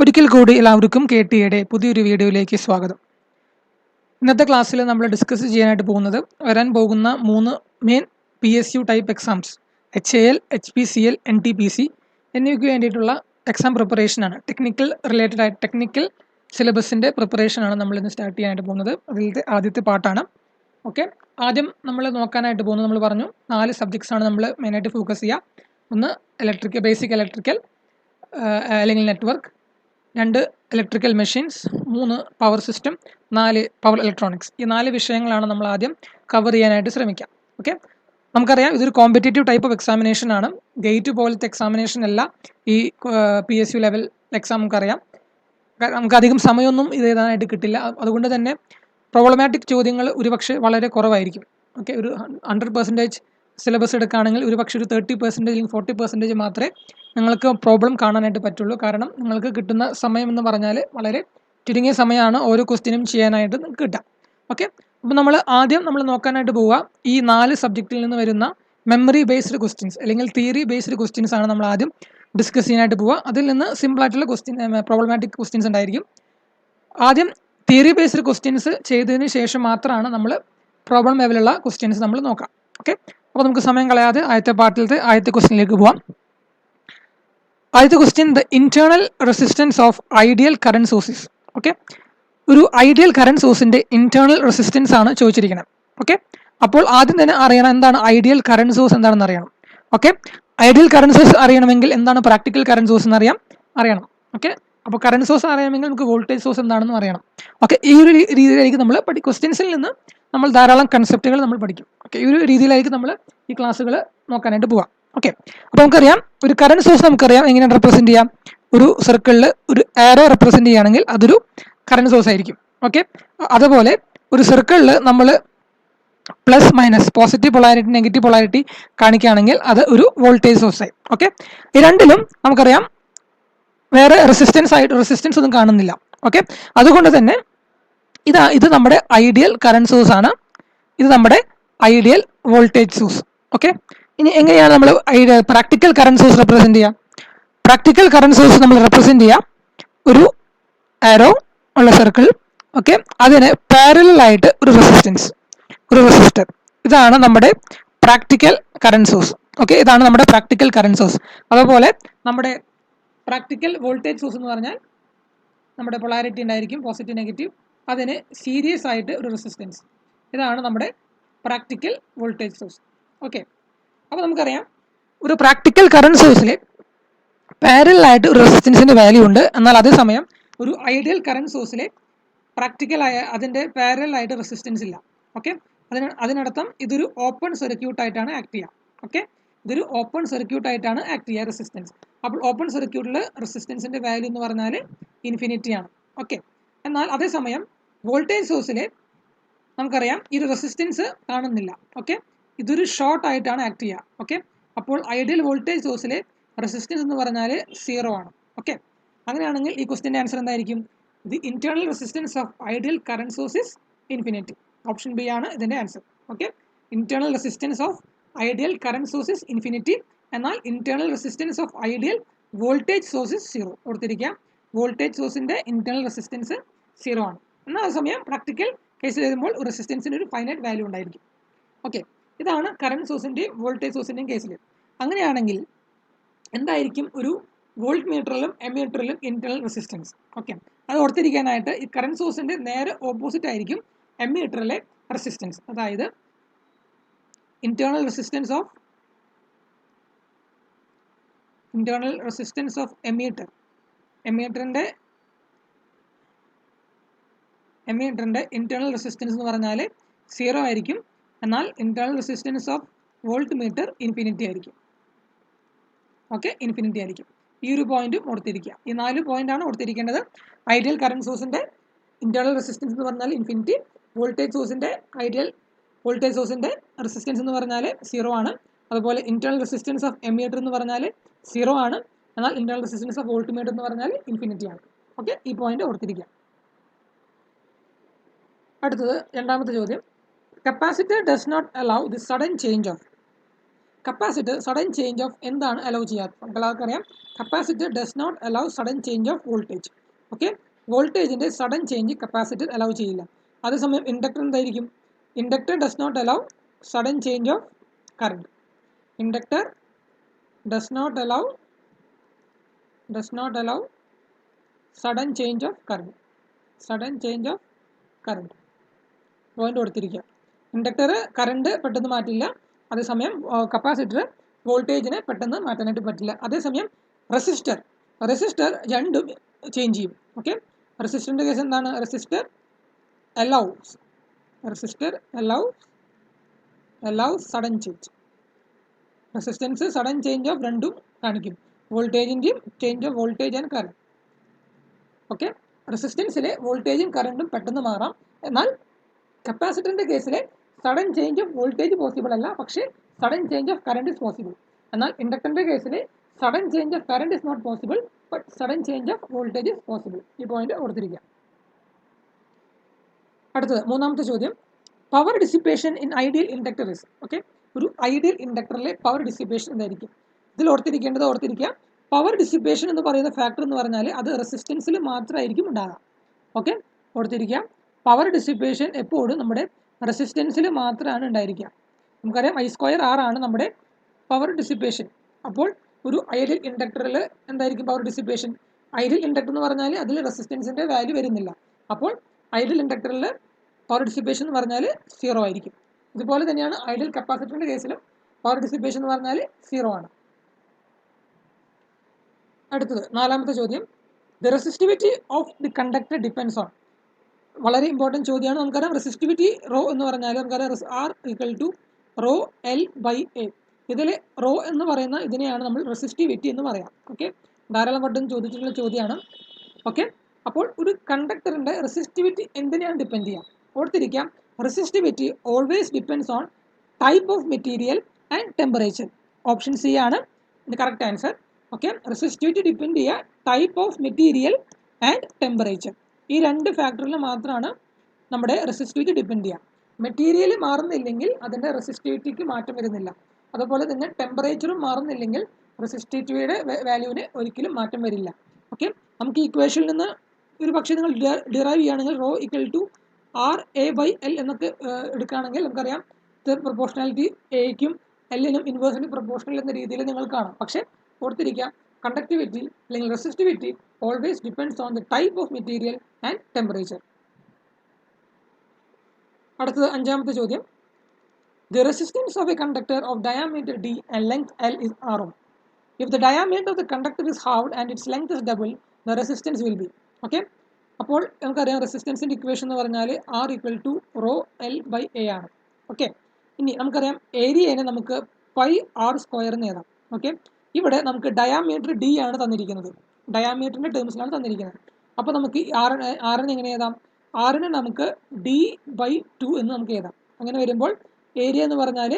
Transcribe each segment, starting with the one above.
ഒരിക്കൽ കൂടി എല്ലാവർക്കും KTയുടെ പുതിയൊരു വീഡിയോയിലേക്ക് സ്വാഗതം. ഇന്നത്തെ ക്ലാസ്സിൽ നമ്മൾ ഡിസ്കസ് ചെയ്യാനായിട്ട് പോകുന്നത് വരാൻ പോകുന്ന 3 main PSU type exams HAL, HPCL, NTPC എന്നിവയ്ക്ക് വേണ്ടിയിട്ടുള്ള എക്സാം പ്രിപ്പറേഷനാണ്. ടെക്നിക്കൽ സിലബസിൻ്റെ പ്രിപ്പറേഷനാണ് നമ്മളിന്ന് സ്റ്റാർട്ട് ചെയ്യാനായിട്ട് പോകുന്നത്. അതിലത്തെ ആദ്യത്തെ പാർട്ടാണ്. ഓക്കെ, ആദ്യം നമ്മൾ നോക്കാനായിട്ട് പോകുന്നത് നമ്മൾ പറഞ്ഞു 4 സബ്ജക്ട്സാണ് നമ്മൾ മെയിനായിട്ട് ഫോക്കസ് ചെയ്യുക. ഒന്ന് ബേസിക് ഇലക്ട്രിക്കൽ അല്ലെങ്കിൽ network, 2 electrical machines, 3 power system, 4 power electronics. ഈ 4 വിഷയങ്ങളാണ് നമ്മൾ ആദ്യം കവർ ചെയ്യാനായിട്ട് ശ്രമിക്കാം. ഓക്കെ, നമുക്കറിയാം ഇതൊരു കോമ്പറ്റേറ്റീവ് ടൈപ്പ് ഓഫ് എക്സാമിനേഷൻ ആണ്. ഗേറ്റ് പോലത്തെ എക്സാമിനേഷൻ അല്ല ഈ PSU ലെവൽ എക്സാം. നമുക്കറിയാം നമുക്ക് അധികം സമയമൊന്നും ഇത് എഴുതാനായിട്ട് കിട്ടില്ല. അതുകൊണ്ട് തന്നെ പ്രോബ്ലമാറ്റിക് ചോദ്യങ്ങൾ ഒരുപക്ഷെ വളരെ കുറവായിരിക്കും. ഓക്കെ, ഒരു 100% സിലബസ് എടുക്കുകയാണെങ്കിൽ ഒരുപക്ഷെ ഒരു 30% അല്ലെങ്കിൽ 40% മാത്രമേ നിങ്ങൾക്ക് പ്രോബ്ലം കാണാനായിട്ട് പറ്റുള്ളൂ. കാരണം നിങ്ങൾക്ക് കിട്ടുന്ന സമയം എന്ന് പറഞ്ഞാൽ വളരെ ചുരുങ്ങിയ സമയമാണ് ഓരോ ക്വസ്റ്റ്യനും ചെയ്യാനായിട്ട് നിങ്ങൾക്ക് കിട്ടുക. ഓക്കെ, അപ്പോൾ നമ്മൾ ആദ്യം നോക്കാനായിട്ട് പോവുക ഈ 4 സബ്ജക്റ്റിൽ നിന്ന് വരുന്ന മെമ്മറി ബേസ്ഡ് ക്വസ്റ്റ്യൻസ് അല്ലെങ്കിൽ തിയറി ബേസ്ഡ് ക്വസ്റ്റ്യൻസ് ആണ് നമ്മൾ ആദ്യം ഡിസ്കസ് ചെയ്യാനായിട്ട് പോവുക. അതിൽ നിന്ന് സിമ്പിളായിട്ടുള്ള പ്രോബ്ലമാറ്റിക് ക്വസ്റ്റ്യൻസ് ഉണ്ടായിരിക്കും. ആദ്യം തിയറി ബേസ്ഡ് ക്വസ്റ്റ്യൻസ് ചെയ്തതിന് ശേഷം മാത്രമാണ് നമ്മൾ പ്രോബ്ലം ലെവലുള്ള ക്വസ്റ്റ്യൻസ് നമ്മൾ നോക്കാം. ഓക്കെ, അപ്പോൾ നമുക്ക് സമയം കളയാതെ ആദ്യത്തെ ക്വസ്റ്റ്യനിലേക്ക് പോവാം. ആദ്യത്തെ question, the internal resistance of ideal current sources. Okay, ഒരു ഐഡിയൽ കറന്റ് സോഴ്സിന്റെ ഇന്റേണൽ റെസിസ്റ്റൻസ് ആണ് ചോദിച്ചിരിക്കുന്നത്. ഓക്കെ, അപ്പോൾ ആദ്യം തന്നെ അറിയണം എന്താണ് ഐഡിയൽ കറന്റ് സോഴ്സ് എന്താണെന്ന് അറിയണം. ഓക്കെ, ഐഡിയൽ കറന്റ് സോഴ്സ് അറിയണമെങ്കിൽ എന്താണ് പ്രാക്ടിക്കൽ കറന്റ് സോഴ്സ് എന്ന് അറിയണം. ഓക്കെ, അപ്പോൾ കറന്റ് സോഴ്സ് അറിയണമെങ്കിൽ നമുക്ക് വോൾട്ടേജ് സോഴ്സ് എന്താണെന്ന് അറിയണം. ഓക്കെ, ഈ ഒരു രീതിയിലായിരിക്കും നമ്മൾ ക്വസ്റ്റ്യൻസിൽ നിന്ന് നമ്മൾ ധാരാളം കൺസെപ്റ്റുകൾ നമ്മൾ പഠിക്കും. ഓക്കെ, ഈ ഒരു രീതിയിലായിരിക്കും നമ്മൾ ഈ ക്ലാസ്സുകൾ നോക്കാനായിട്ട് പോവാം. ഓക്കെ, അപ്പോൾ നമുക്കറിയാം ഒരു കറന്റ് സോഴ്സ് നമുക്കറിയാം എങ്ങനെയാണ് റെപ്രസെൻറ്റ് ചെയ്യാം. ഒരു സർക്കിളിൽ ഒരു ആരോ റെപ്രസെൻറ്റ് ചെയ്യുകയാണെങ്കിൽ അതൊരു കറന്റ് സോഴ്സ് ആയിരിക്കും. ഓക്കെ, അതുപോലെ ഒരു സർക്കിളിൽ നമ്മൾ plus minus positive polarity negative polarity കാണിക്കുകയാണെങ്കിൽ അത് ഒരു വോൾട്ടേജ് സോഴ്സ് ആയി. ഓക്കെ, ഈ രണ്ടിലും നമുക്കറിയാം വേറെ റെസിസ്റ്റൻസ് ഒന്നും കാണുന്നില്ല. ഓക്കെ, അതുകൊണ്ട് തന്നെ ഇത് നമ്മുടെ ഐഡിയൽ കറന്റ് സോഴ്സ് ആണ്. ഇത് നമ്മുടെ ഐഡിയൽ വോൾട്ടേജ് സോഴ്സ്. ഓക്കെ, ഇനി എങ്ങനെയാണ് നമ്മൾ പ്രാക്ടിക്കൽ കറന്റ് സോഴ്സ് റെപ്രസെൻറ്റ് ചെയ്യുക? പ്രാക്ടിക്കൽ കറന്റ് സോഴ്സ് നമ്മൾ റെപ്രസെൻറ്റ് ചെയ്യുക ഒരു ആരോ ഉള്ള സർക്കിൾ. ഓക്കെ, അതിന് പാരലലായിട്ട് ഒരു റെസിസ്റ്റർ. ഇതാണ് നമ്മുടെ പ്രാക്ടിക്കൽ കറന്റ് സോഴ്സ്. ഓക്കെ, ഇതാണ് നമ്മുടെ പ്രാക്ടിക്കൽ കറന്റ് സോഴ്സ്. അതുപോലെ നമ്മുടെ പ്രാക്ടിക്കൽ വോൾട്ടേജ് സോഴ്സ് എന്ന് പറഞ്ഞാൽ നമ്മുടെ പൊളാരിറ്റി ഉണ്ടായിരിക്കും പോസിറ്റീവ് നെഗറ്റീവ്, അതിന് സീരീസ് ആയിട്ട് ഒരു റെസിസ്റ്റൻസ്. ഇതാണ് നമ്മുടെ പ്രാക്ടിക്കൽ വോൾട്ടേജ് സോഴ്സ്. ഓക്കെ, അപ്പോൾ നമുക്കറിയാം ഒരു പ്രാക്ടിക്കൽ കറന്റ് സോഴ്സിൽ പാരലലായിട്ട് ഒരു റെസിസ്റ്റൻസിൻ്റെ വാല്യൂ ഉണ്ട്. എന്നാൽ അതേസമയം ഒരു ഐഡിയൽ കറന്റ് സോഴ്സിൽ അതിൻ്റെ പാരലലായിട്ട് റെസിസ്റ്റൻസ് ഇല്ല. ഓക്കെ, അതിനർത്ഥം ഇതൊരു ഓപ്പൺ സർക്യൂട്ട് ആയിട്ടാണ് ആക്ട് ചെയ്യുക. ഓക്കെ, ഇതൊരു ഓപ്പൺ സർക്യൂട്ട് ആയിട്ടാണ് ആക്ട് ചെയ്യുക റെസിസ്റ്റൻസ്. അപ്പോൾ ഓപ്പൺ സർക്യൂട്ടിൽ റെസിസ്റ്റൻസിൻ്റെ വാല്യൂ എന്ന് പറഞ്ഞാൽ ഇൻഫിനിറ്റി ആണ്. ഓക്കെ, എന്നാൽ അതേസമയം വോൾട്ടേജ് സോഴ്സിൽ നമുക്കറിയാം ഈ റെസിസ്റ്റൻസ് കാണുന്നില്ല. ഓക്കെ, ഇതൊരു ഷോർട്ട് ആയിട്ടാണ് ആക്ട് ചെയ്യുക. ഓക്കെ, അപ്പോൾ ഐഡിയൽ വോൾട്ടേജ് സോഴ്സിൽ റെസിസ്റ്റൻസ് എന്ന് പറഞ്ഞാൽ 0 ആണ്. ഓക്കെ, അങ്ങനെയാണെങ്കിൽ ഈ ക്വസ്റ്റ്യൻ്റെ ആൻസർ എന്തായിരിക്കും? The internal resistance of ideal current source is infinity. Option B ആണ് ഇതിൻ്റെ answer. Okay, internal resistance of ideal current source is infinity. എന്നാൽ internal resistance of ideal voltage source is 0. ഓർത്തിരിക്കുക, വോൾട്ടേജ് സോഴ്സിൻ്റെ ഇന്റേണൽ റെസിസ്റ്റൻസ് 0 ആണ്. എന്നാൽ അതേസമയം practical കേസിൽ വരുമ്പോൾ റെസിസ്റ്റൻസിന് ഒരു ഫൈനൈറ്റ് വാല്യൂ ഉണ്ടായിരിക്കും. ഓക്കെ, ഇതാണ് കറന്റ് സോഴ്സിൻ്റെയും വോൾട്ടേജ് സോഴ്സിൻ്റെയും കേസിൽ. അങ്ങനെയാണെങ്കിൽ എന്തായിരിക്കും ഒരു വോൾട്ട് മീറ്ററിലും എമ്മീറ്ററിലും ഇന്റേണൽ റെസിസ്റ്റൻസ്? ഓക്കെ, അത് ഓർത്തിരിക്കാനായിട്ട് ഈ കറന്റ് സോഴ്സിൻ്റെ നേരെ ഓപ്പോസിറ്റ് ആയിരിക്കും എമ്മീറ്ററിലെ റെസിസ്റ്റൻസ്. അതായത് ഇന്റേണൽ റെസിസ്റ്റൻസ് ഓഫ് എമ്മീറ്ററിൻ്റെ ഇന്റേണൽ റെസിസ്റ്റൻസ് എന്ന് പറഞ്ഞാൽ 0 ആയിരിക്കും. എന്നാൽ internal resistance of voltmeter infinity ആയിരിക്കും. ഓക്കെ, ഇൻഫിനിറ്റി ആയിരിക്കും. ഈ ഒരു പോയിന്റും ഓർത്തിരിക്കുക. ഈ 4 പോയിന്റാണ് ഓർത്തിരിക്കേണ്ടത്. ഐഡിയൽ കറന്റ് സോഴ്സിൻ്റെ ഇന്റേണൽ റെസിസ്റ്റൻസ് എന്ന് പറഞ്ഞാൽ ഇൻഫിനിറ്റി, വോൾട്ടേജ് സോഴ്സിൻ്റെ റെസിസ്റ്റൻസ് എന്ന് പറഞ്ഞാൽ 0 ആണ്. അതുപോലെ ഇന്റേണൽ റെസിസ്റ്റൻസ് ഓഫ് എമ്മീറ്റർ എന്ന് പറഞ്ഞാൽ 0 ആണ്. എന്നാൽ internal resistance of volt meter എന്ന് പറഞ്ഞാൽ ഇൻഫിനിറ്റി ആണ്. ഓക്കെ, ഈ പോയിന്റ് ഓർത്തിരിക്കുക. അടുത്തത് രണ്ടാമത്തെ ചോദ്യം, capacitor does not allow the sudden change of. Capacitor sudden change of എന്താണ് അലൗ ചെയ്യാത്തത്? നമുക്ക് എല്ലാവർക്കും അറിയാം, capacitor does not allow sudden change of voltage. Okay, വോൾട്ടേജിൻ്റെ സഡൻ ചേഞ്ച് കപ്പാസിറ്റർ അലൗ ചെയ്യില്ല. അതേസമയം ഇൻഡക്ടർ എന്തായിരിക്കും? Inductor does not allow sudden change of current. Inductor does not allow sudden change of current. Point കൊടുത്തിരിക്കുക. Inductor current പെട്ടെന്ന് മാറ്റില്ല, അതേസമയം capacitor വോൾട്ടേജിനെ പെട്ടെന്ന് മാറ്റാനായിട്ട് പറ്റില്ല. അതേസമയം റെസിസ്റ്റർ രണ്ടും ചേഞ്ച് ചെയ്യും. ഓക്കെ, റെസിസ്റ്ററിൻ്റെ കേസ് എന്താണ്? Resistor allows sudden change. Resistance sudden change of രണ്ടും കാണിക്കും, വോൾട്ടേജിൻ്റെയും change of voltage and current. Okay, റെസിസ്റ്റൻസിലെ വോൾട്ടേജും കറണ്ടും പെട്ടെന്ന് മാറാം, എന്നാൽ കപ്പാസിറ്ററിൻ്റെ കേസിൽ sudden change of voltage possible അല്ല, പക്ഷേ sudden change of current is possible. എന്നാൽ ഇൻഡക്ടറിൻ്റെ കേസിൽ sudden change of current is not possible, but sudden change of voltage is possible. ഈ പോയിന്റ് കൊടുത്തിരിക്കുക. അടുത്തത് മൂന്നാമത്തെ ചോദ്യം, power dissipation in ideal inductor is. Okay, ഒരു ഐഡിയൽ ഇൻഡക്ടറിലെ പവർ ഡിസിപ്പേഷൻ എന്തായിരിക്കും? ഇതിൽ ഓർത്തിരിക്കുക, പവർ ഡിസിപ്പേഷൻ എന്ന് പറയുന്ന ഫാക്ടർ എന്ന് പറഞ്ഞാൽ അത് റെസിസ്റ്റൻസിൽ മാത്രമായിരിക്കും ഉണ്ടാകാം. ഓക്കെ, ഓർത്തിരിക്കുക, പവർ ഡിസിപ്പേഷൻ എപ്പോഴും നമ്മുടെ റെസിസ്റ്റൻസിൽ മാത്രമാണ് ഉണ്ടായിരിക്കുക. നമുക്കറിയാം I² R ആണ് നമ്മുടെ പവർ ഡിസിപ്പേഷൻ. അപ്പോൾ ഒരു ഐഡിയൽ ഇൻഡക്ടറിൽ എന്തായിരിക്കും പവർ ഡിസിപ്പേഷൻ? ഐഡിയൽ ഇൻഡക്ടർ എന്ന് പറഞ്ഞാൽ അതിൽ റെസിസ്റ്റൻസിൻ്റെ വാല്യൂ വരുന്നില്ല. അപ്പോൾ ഐഡിയൽ ഇൻഡക്ടറിൽ പവർ ഡിസിപ്പേഷൻ എന്ന് പറഞ്ഞാൽ 0 ആയിരിക്കും. ഇതുപോലെ തന്നെയാണ് ഐഡിയൽ കപ്പാസിറ്ററിൻ്റെ കേസിലും പവർ ഡിസിപ്പേഷൻ എന്ന് പറഞ്ഞാൽ 0 ആണ്. അടുത്തത് നാലാമത്തെ ചോദ്യം, the resistivity of the conductor depends on. വളരെ ഇമ്പോർട്ടൻറ്റ് ചോദ്യമാണ്. നമുക്കറിയാം റെസിസ്റ്റിവിറ്റി റോ എന്ന് പറഞ്ഞാൽ നമുക്കറിയാം R = ρ L/A. ഇതിൽ റോ എന്ന് പറയുന്ന ഇതിനെയാണ് നമ്മൾ റെസിസ്റ്റിവിറ്റി എന്ന് പറയാം. ഓക്കെ, ധാരാളം വട്ടം ചോദിച്ചിട്ടുള്ള ചോദ്യമാണ്. ഓക്കെ, അപ്പോൾ ഒരു കണ്ടക്ടറിൻ്റെ റെസിസ്റ്റിവിറ്റി എന്തിനെയാണ് ഡിപ്പെൻഡ് ചെയ്യുക? ഓർത്തിരിക്കാം, resistivity always depends on type of material and temperature. Option C ആണ് ഇത് correct answer. Okay, resistivity depend ചെയ്യുക type of material and temperature. ഈ രണ്ട് ഫാക്ടറിൽ മാത്രമാണ് നമ്മുടെ റെസിസ്റ്റിവിറ്റി ഡിപ്പെൻഡ് ചെയ്യുക. മെറ്റീരിയൽ മാറുന്നില്ലെങ്കിൽ അതിൻ്റെ റെസിസ്റ്റിവിറ്റിക്ക് മാറ്റം വരുന്നില്ല. അതുപോലെ തന്നെ ടെമ്പറേച്ചറും മാറുന്നില്ലെങ്കിൽ റെസിസ്റ്റിവിറ്റിയുടെ വാല്യൂവിന് ഒരിക്കലും മാറ്റം വരില്ല. ഓക്കെ, നമുക്ക് ഇക്വേഷനിൽ നിന്ന് ഒരു പക്ഷേ നിങ്ങൾ ഡിറൈവ് ചെയ്യുകയാണെങ്കിൽ ρ = RA/L എന്നൊക്കെ എടുക്കുകയാണെങ്കിൽ നമുക്കറിയാം പ്രൊപ്പോർഷണാലിറ്റി എയ്ക്കും എല്ലിനും ഇൻവേഴ്സിന് പ്രൊപ്പോർഷണൽ എന്ന രീതിയിൽ നിങ്ങൾ കാണാം. പക്ഷേ ഓർത്തിരിക്കാം, കണ്ടക്ടിവിറ്റി അല്ലെങ്കിൽ resistivity always depends on the type of material and temperature. അടുത്തത് അഞ്ചാമത്തെ ചോദ്യം, the resistance of A conductor of diameter D and length L is R. If the diameter of the conductor is halved and its length is double, the resistance will be. Okay, അപ്പോൾ നമുക്കറിയാം റെസിസ്റ്റൻസിൻ്റെ equation എന്ന് പറഞ്ഞാൽ R = ρ L/A ആണ്. Okay, ഇനി നമുക്കറിയാം ഏരിയനെ നമുക്ക് πr² എന്ന് എഴുതാം. ഓക്കെ, ഇവിടെ നമുക്ക് ഡയാമീറ്റർ D ആണ് തന്നിരിക്കുന്നത്, ഡയാമീറ്ററിൻ്റെ ടേംസിലാണ് തന്നിരിക്കുന്നത്. അപ്പോൾ നമുക്ക് ആറിന് എങ്ങനെ എഴുതാം? ആറിന് നമുക്ക് D/2 എന്ന് നമുക്ക് എഴുതാം. അങ്ങനെ വരുമ്പോൾ ഏരിയ എന്ന് പറഞ്ഞാൽ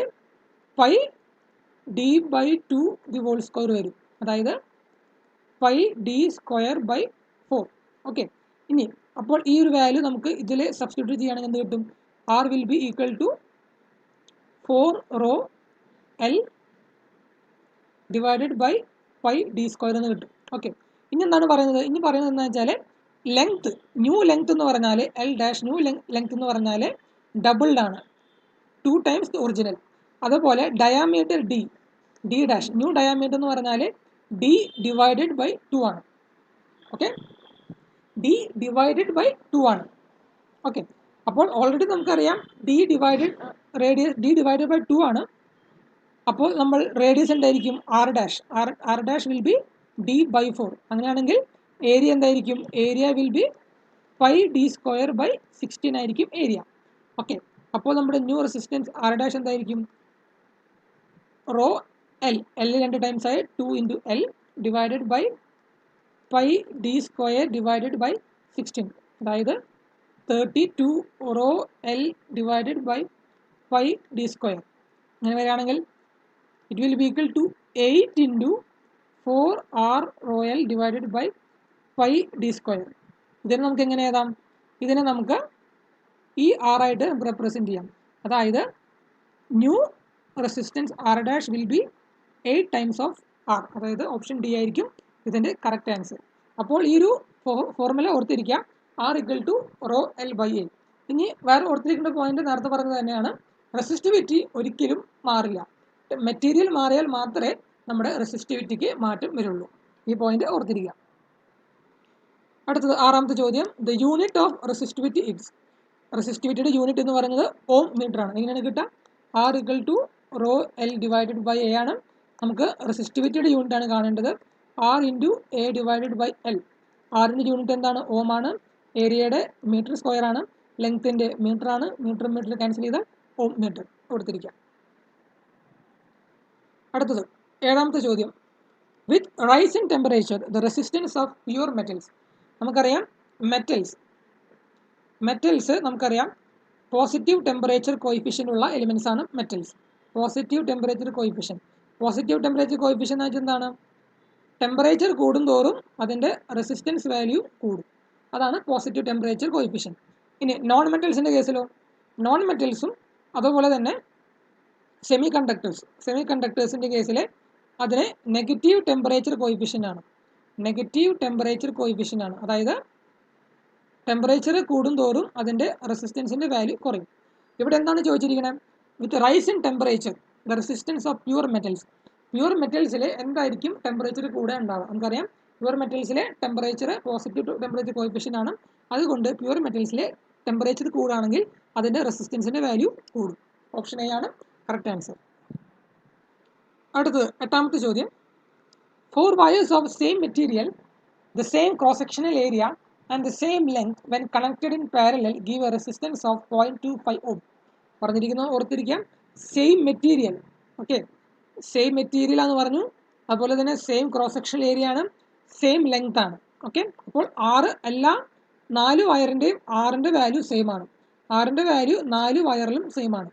πd/2 2 വരും, അതായത് πd²/4. ഓക്കെ, ഇനി അപ്പോൾ ഈ ഒരു വാല്യൂ നമുക്ക് ഇതിൽ സബ്സ്റ്റിറ്റ്യൂട്ട് ചെയ്യുകയാണെങ്കിൽ എന്ത് കിട്ടും? R will be equal to 4ρ L divided by πd² എന്ന് കിട്ടും. ഓക്കെ, ഇനി എന്താണ് പറയുന്നത്? ഇനി പറയുന്നത് എന്താ വെച്ചാൽ ലെങ്ത്, ന്യൂ ലെങ്ത് എന്ന് പറഞ്ഞാൽ L' ന്യൂ ലെങ്ത് എന്ന് പറഞ്ഞാൽ ഡബിൾഡ് ആണ്, 2 times the ഒറിജിനൽ. അതുപോലെ ഡയാമീറ്റർ D' ന്യൂ ഡയാമീറ്റർ എന്ന് പറഞ്ഞാൽ D/2 ആണ്. ഓക്കെ, D/2 ആണ്. ഓക്കെ, അപ്പോൾ ഓൾറെഡി നമുക്കറിയാം D/2 ആണ്. അപ്പോൾ നമ്മൾ റേഡിയസ് എന്തായിരിക്കും? R' will be D/4. അങ്ങനെയാണെങ്കിൽ ഏരിയ എന്തായിരിക്കും? ഏരിയ വിൽ ബി πd²/16 ആയിരിക്കും ഏരിയ. ഓക്കെ, അപ്പോൾ നമ്മുടെ ന്യൂ റെസിസ്റ്റൻസ് R' എന്തായിരിക്കും? ρ L 2 ടൈംസ് ആയി 2 × L ഡിവൈഡഡ് ബൈ πd²/16, അതായത് 32 ρ L divided by πd². അങ്ങനെ വരികയാണെങ്കിൽ it will be equal to 8 × 4r ρ L divided by πd². ഇതിനെ നമുക്ക് എങ്ങനെ എഴുതാം? ഇതിനെ നമുക്ക് ഈ R ആയിട്ട് നമുക്ക് റെപ്രസെൻറ്റ് ചെയ്യാം. അതായത് new resistance R dash will be 8 times of R. അതായത് ഓപ്ഷൻ ഡി ആയിരിക്കും ഇതിൻ്റെ കറക്റ്റ് ആൻസർ. അപ്പോൾ ഈ ഒരു ഫോർമുല ഓർത്തിരിക്കാം, R equal to rho L by A. ഇനി വേറെ ഓർത്തിരിക്കേണ്ട പോയിന്റ് നേരത്തെ പറഞ്ഞത് തന്നെയാണ്, റെസിസ്റ്റിവിറ്റി ഒരിക്കലും മാറില്ല. മെറ്റീരിയൽ മാറിയാൽ മാത്രമേ നമ്മുടെ റെസിസ്റ്റിവിറ്റിക്ക് മാറ്റം വരുള്ളൂ. ഈ പോയിന്റ് ഓർത്തിരിക്കുക. അടുത്തത് ആറാമത്തെ ചോദ്യം, the unit of resistivity is. റെസിസ്റ്റിവിറ്റിയുടെ യൂണിറ്റ് എന്ന് പറയുന്നത് ഓം മീറ്റർ ആണ്. എങ്ങനെയാണ് കിട്ടുക? R equal to rho L divided by A ആണ്. നമുക്ക് റെസിസ്റ്റിവിറ്റിയുടെ യൂണിറ്റ് ആണ് കാണേണ്ടത്. R into A divided by L. ആറിൻ്റെ യൂണിറ്റ് എന്താണ്? ഓം ആണ്. ഏരിയയുടെ മീറ്റർ സ്ക്വയർ ആണ്. ലെങ്ത്തിൻ്റെ മീറ്റർ ആണ്. മീറ്റർ ക്യാൻസൽ ചെയ്താൽ ഓം മീറ്റർ കൊടുത്തിരിക്കാം. അടുത്തത് ഏഴാമത്തെ ചോദ്യം, with rise in temperature the resistance of pure metals. നമുക്കറിയാം മെറ്റൽസ് നമുക്കറിയാം പോസിറ്റീവ് ടെമ്പറേച്ചർ കോയിഫിഷ്യൻ്റ് ഉള്ള എലിമെൻസ് ആണ് മെറ്റൽസ്. പോസിറ്റീവ് ടെമ്പറേച്ചർ കോയിഫിഷ്യൻ എന്ന് വെച്ചാൽ എന്താണ്? ടെമ്പറേച്ചർ കൂടുന്തോറും അതിൻ്റെ റെസിസ്റ്റൻസ് വാല്യൂ കൂടും. അതാണ് പോസിറ്റീവ് ടെമ്പറേച്ചർ കോയിഫിഷ്യൻ. ഇനി നോൺ മെറ്റൽസിൻ്റെ കേസിലോ? നോൺ മെറ്റൽസും അതുപോലെ തന്നെ സെമി കണ്ടക്ടേഴ്സിൻ്റെ കേസിൽ അതിന് നെഗറ്റീവ് ടെമ്പറേച്ചർ കോയിഫിഷ്യൻ്റ് ആണ്. അതായത് ടെമ്പറേച്ചർ കൂടുന്തോറും അതിൻ്റെ റെസിസ്റ്റൻസിൻ്റെ വാല്യൂ കുറയും. ഇവിടെ എന്താണ് ചോദിച്ചിരിക്കുന്നത്? With rise in temperature the resistance of pure മെറ്റൽസിൽ എന്തായിരിക്കും ടെമ്പറേച്ചർ കൂടെ ഉണ്ടാവുക? നമുക്കറിയാം പ്യുവർ മെറ്റൽസിലെ ടെമ്പറേച്ചർ പോസിറ്റീവ് ടെമ്പറേച്ചർ കോയിഫിഷ്യൻ്റ് ആണ്. അതുകൊണ്ട് പ്യുവർ മെറ്റൽസിലെ ടെമ്പറേച്ചർ കൂടുകയാണെങ്കിൽ അതിൻ്റെ റെസിസ്റ്റൻസിൻ്റെ വാല്യൂ കൂടും. ഓപ്ഷൻ എ ആണ് കറക്റ്റ് ആൻസർ. അടുത്തത് എട്ടാമത്തെ ചോദ്യം, 4 wires of same material, the same cross-sectional area and the same length when connected in parallel give a resistance of 0.25 ohm. പറഞ്ഞിരിക്കുന്നത് ഓർത്തിരിക്കാം, same material. Okay, same material എന്ന് പറഞ്ഞു. അതുപോലെ തന്നെ സെയിം ക്രോസ് സെക്ഷണൽ ഏരിയ ആണ്, സെയിം ലെങ്ത് ആണ്. ഓക്കെ, അപ്പോൾ എല്ലാ 4 വയറിൻ്റെയും ആറിൻ്റെ വാല്യൂ സെയിം ആണ്. ആറിൻ്റെ വാല്യൂ 4 വയറിലും സെയിം ആണ്.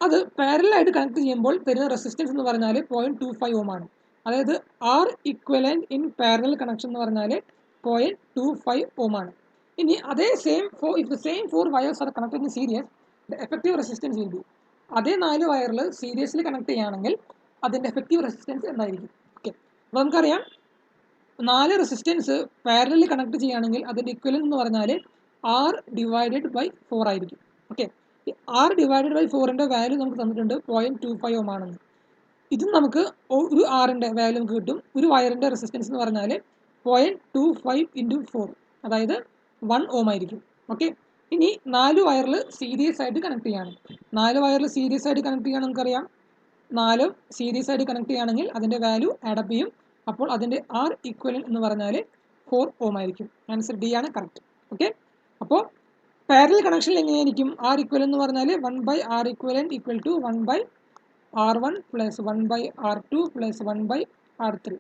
അത് പാരലായിട്ട് കണക്ട് ചെയ്യുമ്പോൾ തരുന്ന റെസിസ്റ്റൻസ് എന്ന് പറഞ്ഞാൽ 0.25 ഓം ആണ്. അതായത് R equivalent in parallel connection എന്ന് പറഞ്ഞാൽ 0.25 ഓം ആണ്. ഇനി അതേ if the same 4 wires are connected in series the effective resistance will be. അതേ 4 വയറിൽ സീരീസിൽ കണക്ട് ചെയ്യുകയാണെങ്കിൽ അതിൻ്റെ എഫക്റ്റീവ് റെസിസ്റ്റൻസ് എന്തായിരിക്കും? ഓക്കെ, അപ്പോൾ നമുക്കറിയാം 4 റെസിസ്റ്റൻസ് പാരലൽ കണക്ട് ചെയ്യുകയാണെങ്കിൽ അതിൻ്റെ ഇക്വലൻറ്റ് എന്ന് പറഞ്ഞാൽ ആർ ഡിവൈഡഡ് ബൈ 4 ആയിരിക്കും. ഓക്കെ, ആർ ഡിവൈഡഡ് ബൈ 4ൻ്റെ വാല്യൂ നമുക്ക് തന്നിട്ടുണ്ട് 0.25 ഓം ആണെന്ന്. ഇതും നമുക്ക് ഒരു ആറിൻ്റെ വാല്യൂ നമുക്ക് കിട്ടും. ഒരു വയറിൻ്റെ റെസിസ്റ്റൻസ് എന്ന് പറഞ്ഞാൽ 0.25 ഇൻറ്റു 4, അതായത് 1 ഓം ആയിരിക്കും. ഓക്കെ, ഇനി 4 വയറിൽ സീരീസ് ആയിട്ട് കണക്ട് ചെയ്യാണ്. 4 വയറിൽ സീരീസ് ആയിട്ട് കണക്ട് ചെയ്യുകയാണെങ്കിൽ നമുക്കറിയാം 4 സീരീസ് ആയിട്ട് കണക്ട് ചെയ്യുകയാണെങ്കിൽ അതിൻ്റെ വാല്യൂ ആഡപ്പ് ചെയ്യും. അപ്പോൾ അതിൻ്റെ ആർ ഇക്വലൻറ്റ് എന്ന് പറഞ്ഞാൽ 4 ഓം ആയിരിക്കും. ആൻസർ ഡി ആണ് കറക്റ്റ്. ഓക്കെ, അപ്പോൾ പാരലൽ കണക്ഷനിൽ എങ്ങനെയായിരിക്കും? ആർ ഇക്വലൻറ്റ് എന്ന് പറഞ്ഞാൽ 1/r equivalent equal to 1/r1 plus 1/r2 plus 1/r3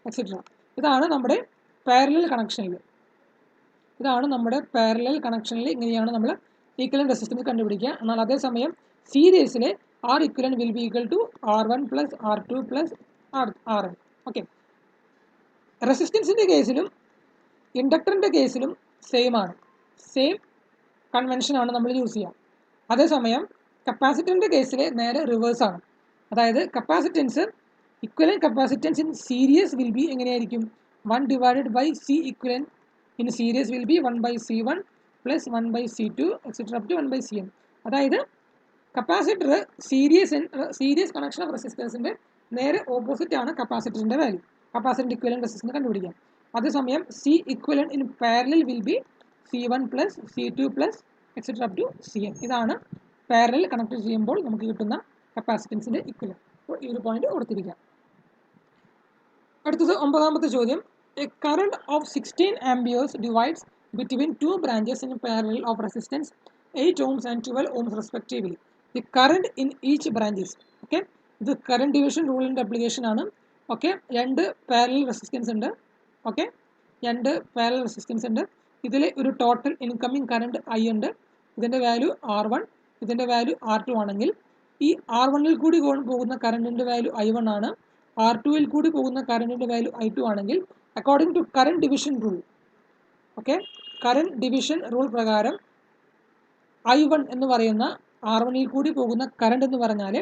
etcetera. ഇതാണ് നമ്മുടെ പാരലൽ കണക്ഷനിൽ. ഇങ്ങനെയാണ് നമ്മൾ ഈക്വലൻറ്റ് റെസിസ്റ്റൻസ് കണ്ടുപിടിക്കുക. എന്നാൽ അതേസമയം സീരീസിൽ R equivalent will be equal to r1 plus r2 plus rn. Okay, റെസിസ്റ്റൻസിൻ്റെ കേസിലും ഇൻഡക്ടറിൻ്റെ കേസിലും സെയിം ആണ്. സെയിം കൺവെൻഷനാണ് നമ്മൾ യൂസ് ചെയ്യുക. അതേസമയം കപ്പാസിറ്ററിൻ്റെ കേസിൽ നേരെ റിവേഴ്സ് ആണ്. അതായത് equivalent capacitance in series will be എങ്ങനെയായിരിക്കും? 1 divided by C equivalent in series will be 1/C1 plus 1/C2 etcetera up to 1/Cn. അതായത് കപ്പാസിറ്റർ സീരീസ് കണക്ഷൻ ഓഫ് റെസിസ്റ്റൻസിൻ്റെ നേരെ ഓപ്പോസിറ്റ് ആണ് കപ്പാസിറ്ററിൻ്റെ വാല്യൂ. കപ്പാസിറ്ററിൻ്റെ ഇക്വലൻറ്റ് റെസിസ്റ്റൻസ് കണ്ടുപിടിക്കാം. അതേസമയം C equivalent in parallel will be C1 plus C2 plus etcetera up to Cn. ഇതാണ് parallel connect ചെയ്യുമ്പോൾ നമുക്ക് കിട്ടുന്ന കപ്പാസിറ്റൻസിൻ്റെ ഇക്വലൻറ്റ്. അപ്പോൾ ഈ ഒരു പോയിന്റ് ഓർത്തിരിക്കാം. അടുത്തത് 9ാമത്തെ ചോദ്യം, A current of 16 amperes divides between 2 branches in parallel of resistance 8 ohms and 12 ohms respectively. The current in each branches. Okay, ഇത് കറണ്ട് ഡിവിഷൻ റൂളിൻ്റെ അപ്ലിക്കേഷൻ ആണ്. ഓക്കെ, 2 പാരലൽ റെസിസ്റ്റൻസ് ഉണ്ട്. ഓക്കെ, 2 പാരലൽ റെസിസ്റ്റൻസ് ഉണ്ട്. ഇതിൽ ഒരു total incoming current I ഉണ്ട്. ഇതിൻ്റെ value R1, ഇതിൻ്റെ value R2 ആണെങ്കിൽ ഈ R1ൽ കൂടി പോകുന്ന കറണ്ടിൻ്റെ വാല്യൂ I1 ആണ്. R2ൽ കൂടി പോകുന്ന കറണ്ടിൻ്റെ വാല്യൂ I2 ആണെങ്കിൽ according to current division rule, okay, current division rule പ്രകാരം I1 എന്ന് പറയുന്ന R1ൽ കൂടി പോകുന്ന കറണ്ട് എന്ന് പറഞ്ഞാൽ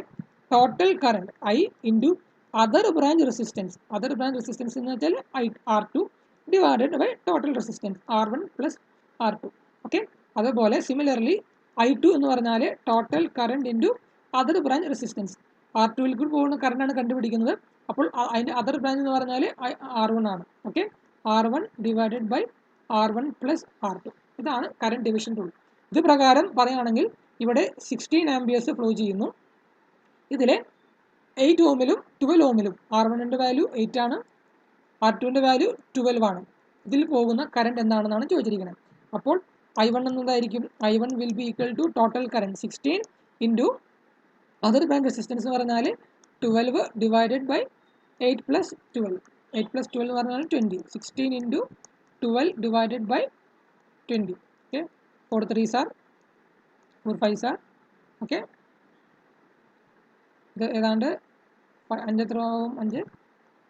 total current I into other branch resistance എന്ന് വെച്ചാൽ R2 divided by total resistance R1 plus R2. Okay, അതുപോലെ സിമിലർലി I2 എന്ന് പറഞ്ഞാൽ total current into other branch resistance. R2 കൂടി പോകുന്ന കറണ്ടാണ് കണ്ടുപിടിക്കുന്നത്. അപ്പോൾ അതിൻ്റെ അതർ ബ്രാഞ്ച് എന്ന് പറഞ്ഞാൽ R1 ആണ്. Okay, R1 divided by R1 plus R2. ഇതാണ് കറണ്ട് ഡിവിഷൻ റൂൾ. ഇത് പ്രകാരം പറയുകയാണെങ്കിൽ ഇവിടെ 16 ആംപിയേഴ്സ് ഫ്ലോ ചെയ്യുന്നു. ഇതിൽ 8 ഓമിലും 12 ഓമിലും R1ൻ്റെ വാല്യൂ 8 ആണ്, R2ൻ്റെ വാല്യൂ 12 ആണ്. ഇതിൽ പോകുന്ന കറണ്ട് എന്താണെന്നാണ് ചോദിച്ചിരിക്കുന്നത്. അപ്പോൾ I1 എന്നതായിരിക്കും, I1 will be equal to total current 16 into other branch resistance എന്ന് പറഞ്ഞാൽ 12 ഡിവൈഡഡ് ബൈ 8 പ്ലസ് 12. 8 പ്ലസ് 12 എന്ന് പറഞ്ഞാൽ 20. 16 into 12 divided by 20. Okay, 4 3s are 4 5s are. Okay, ഇത് ഏതാണ്ട് 5 എത്ര ആവും? 5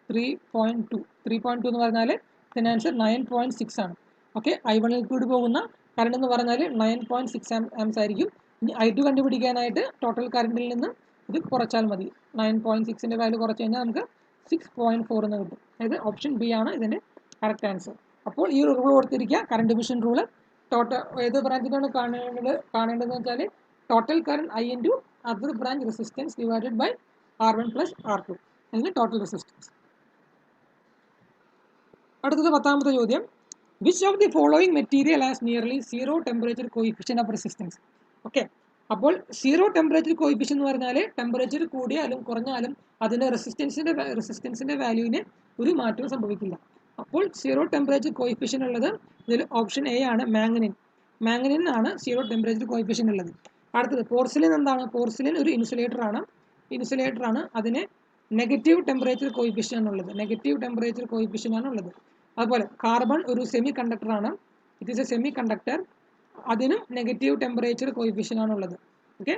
3.2 എന്ന് പറഞ്ഞാൽ ഇതിൻ്റെ ആൻസർ 9.6 ആണ്. ഓക്കെ, I1ൽ കൂടി പോകുന്ന കറണ്ട് എന്ന് പറഞ്ഞാൽ 9.6 ആംസ് ആയിരിക്കും. ഇനി I2 കണ്ടുപിടിക്കാനായിട്ട് ടോട്ടൽ കറണ്ടിൽ നിന്ന് ഇത് കുറച്ചാൽ മതി. 9.6ൻ്റെ വാല്യൂ കുറച്ച് കഴിഞ്ഞാൽ നമുക്ക് 6.4 എന്ന് കിട്ടും. അതായത് ഓപ്ഷൻ ബി ആണ് ഇതിൻ്റെ കറക്റ്റ് ആൻസർ. അപ്പോൾ ഈ ഒരു റൂൾ കൊടുത്തിരിക്കുക, കറണ്ട് ഡിവിഷൻ റൂള്. ഏത് ബ്രാഞ്ചിനാണ് കാണേണ്ടതെന്ന് വെച്ചാൽ total current I into other branch resistance divided by R1 plus R2 അല്ലെങ്കിൽ ടോട്ടൽ റെസിസ്റ്റൻസ്. അടുത്തത് 10ാമത്തെ ചോദ്യം. Which of the following material has nearly zero temperature coefficient of resistance? Okay, അപ്പോൾ സീറോ ടെമ്പറേച്ചർ കോയിഫിഷ്യൻ എന്ന് പറഞ്ഞാൽ ടെമ്പറേച്ചർ കൂടിയാലും കുറഞ്ഞാലും അതിൻ്റെ റെസിസ്റ്റൻസിൻ്റെ വാല്യൂവിന് ഒരു മാറ്റവും സംഭവിക്കില്ല. അപ്പോൾ സീറോ ടെമ്പറേച്ചർ കോയിഫിഷ്യൻ ഉള്ളത് ഇതിൽ ഓപ്ഷൻ എ ആണ്, മാംഗനിൻ ആണ് സീറോ ടെമ്പറേച്ചർ കോയിഫിഷ്യൻ ഉള്ളത്. അടുത്തത് പോർസിലിൻ എന്താണ്? പോർസിലിൻ ഒരു ഇൻസുലേറ്റർ ആണ്. അതിന് നെഗറ്റീവ് ടെമ്പറേച്ചർ കോയിഫിഷ്യൻ ആണുള്ളത്. അതുപോലെ കാർബൺ ഒരു സെമി കണ്ടക്ടർ ആണ്. It is A semi conductor. അതിനും നെഗറ്റീവ് ടെമ്പറേച്ചർ കോയിഫിഷ്യൻ ആണുള്ളത്. ഓക്കെ,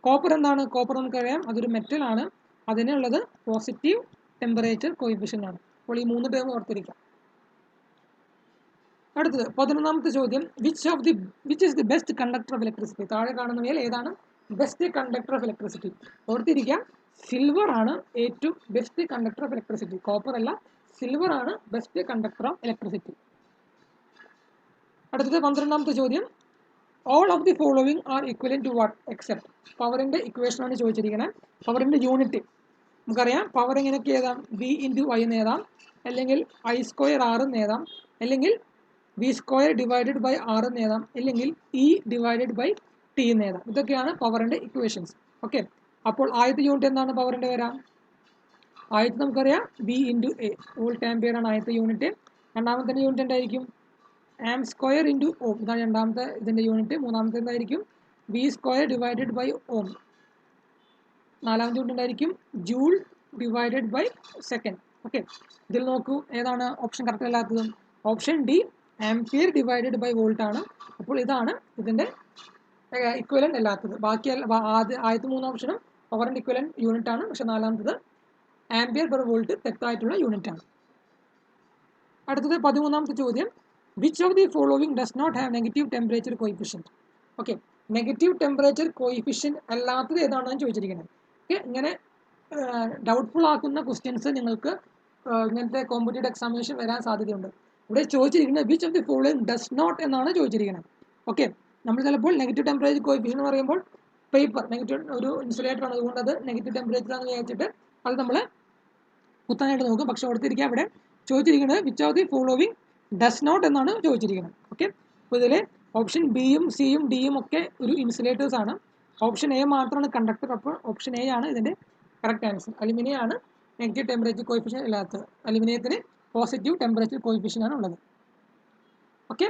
കോപ്പർ എന്താണ്? കോപ്പർ നമുക്കറിയാം അതൊരു മെറ്റൽ ആണ്. അതിനുള്ളത് പോസിറ്റീവ് ടെമ്പറേച്ചർ കോയിഫിഷ്യൻ ആണ്. അപ്പോൾ ഈ 3 ടേം ഓർത്തിരിക്കാം. അടുത്തത് 11ാമത്തെ ചോദ്യം. Which is the best conductor of electricity? താഴെ കാണുന്നവയിൽ ഏതാണ് ബെസ്റ്റ് കണ്ടക്ടർ ഓഫ് ഇലക്ട്രിസിറ്റി? ഓർത്തിരിക്കാം, സിൽവർ ആണ് ഏറ്റവും best conductor of electricity. Copper അല്ല, സിൽവർ ആണ് ബെസ്റ്റ് കണ്ടക്ടർ ഓഫ് ഇലക്ട്രിസിറ്റി. അടുത്തത് 12ാമത്തെ ചോദ്യം. All of the following are equivalent to what except? പവറിൻ്റെ ഇക്വേഷനാണ് ചോദിച്ചിരിക്കുന്നത്. പവറിൻ്റെ യൂണിറ്റ് നമുക്കറിയാം. പവർ എങ്ങനെയൊക്കെ എഴുതാം? V ഇൻറ്റു I എന്ന് എഴുതാം, അല്ലെങ്കിൽ I² R എന്ന് എഴുതാം, അല്ലെങ്കിൽ V² ഡിവൈഡഡ് ബൈ R എന്ന് എഴുതാം, അല്ലെങ്കിൽ E ഡിവൈഡഡ് ബൈ T എന്ന് എഴുതാം. ഇതൊക്കെയാണ് പവറിൻ്റെ ഇക്വേഷൻസ്. ഓക്കെ, അപ്പോൾ ആദ്യത്തെ യൂണിറ്റ് എന്താണ് പവറിൻ്റെ വരാം? ആദ്യത്തെ നമുക്കറിയാം V into A, volt ampere ആണ് ആദ്യത്തെ യൂണിറ്റ്. രണ്ടാമത്തെ യൂണിറ്റ് എന്തായിരിക്കും? ആം² ഇൻറ്റു ഓം. ഇതാണ് രണ്ടാമത്തെ ഇതിൻ്റെ യൂണിറ്റ്. മൂന്നാമത്തെ എന്തായിരിക്കും? V² ഡിവൈഡഡ് ബൈ ഓം. നാലാമത്തെ യൂണിറ്റ് എന്തായിരിക്കും? Joule divided by second. Okay, ഇതിൽ നോക്കൂ ഏതാണ് ഓപ്ഷൻ കറക്റ്റ് അല്ലാത്തത്? Option D, ampere divided by volt ആണ്. അപ്പോൾ ഇതാണ് ഇതിൻ്റെ ഇക്വലൻ്റ് അല്ലാത്തത്. ബാക്കി ആദ്യത്തെ 3 ഓപ്ഷനും പവറിൻ്റെ ഇക്വലൻ്റ് യൂണിറ്റ് ആണ്. പക്ഷേ നാലാമത്തത് ആംപിയർ പെർ വോൾട്ട് തെറ്റായിട്ടുള്ള യൂണിറ്റ് ആണ്. അടുത്തത് 13ാമത്തെ ചോദ്യം. Which of the following does not have negative temperature coefficient? Okay, negative temperature coefficient അല്ലാത്തത് ഏതാണെന്ന് ചോദിച്ചിരിക്കുന്നത്. ഓക്കെ, ഇങ്ങനെ ഡൗട്ട്ഫുൾ ആക്കുന്ന ക്വസ്റ്റ്യൻസ് നിങ്ങൾക്ക് ഇങ്ങനത്തെ കോമ്പറ്റേറ്റീവ് എക്സാമിനേഷൻ വരാൻ സാധ്യതയുണ്ട്. ഇവിടെ ചോദിച്ചിരിക്കുന്നത് which of the following does not എന്നാണ് ചോദിച്ചിരിക്കുന്നത്. ഓക്കെ, നമ്മൾ ചിലപ്പോൾ നെഗറ്റീവ് ടെമ്പറേച്ചർ കോയിഫിഷ്യൻ എന്ന് പറയുമ്പോൾ പേപ്പർ നെഗറ്റീവ് ഒരു ഇൻസുലേറ്റർ ആണ്, അതുകൊണ്ട് അത് നെഗറ്റീവ് ടെമ്പറേച്ചർ ആണെന്ന് വിചാരിച്ചിട്ട് അത് നമ്മൾ കുത്താനായിട്ട് നോക്കും. പക്ഷെ ഓർത്തിരിക്കുക, ഇവിടെ ചോദിച്ചിരിക്കുന്നത് which of the following does not എന്നാണ് ചോദിച്ചിരിക്കുന്നത്. ഓക്കെ, അപ്പോൾ ഇതിൽ ഓപ്ഷൻ ബിയും സിയും ഡിയും ഒക്കെ ഒരു ഇൻസുലേറ്റേഴ്സ് ആണ്. ഓപ്ഷൻ എ മാത്രമാണ് കണ്ടക്ടർ. അപ്പോൾ ഓപ്ഷൻ എ ആണ് ഇതിൻ്റെ കറക്റ്റ് ആൻസർ. അലുമിനിയം ആണ് നെഗറ്റീവ് ടെമ്പറേച്ചർ കോയിഫിഷ്യൻ ഇല്ലാത്തത്. അലുമിനിയത്തിന് പോസിറ്റീവ് ടെമ്പറേച്ചർ കോയിഫിഷ്യൻ ആണ് ഉള്ളത്. ഓക്കെ.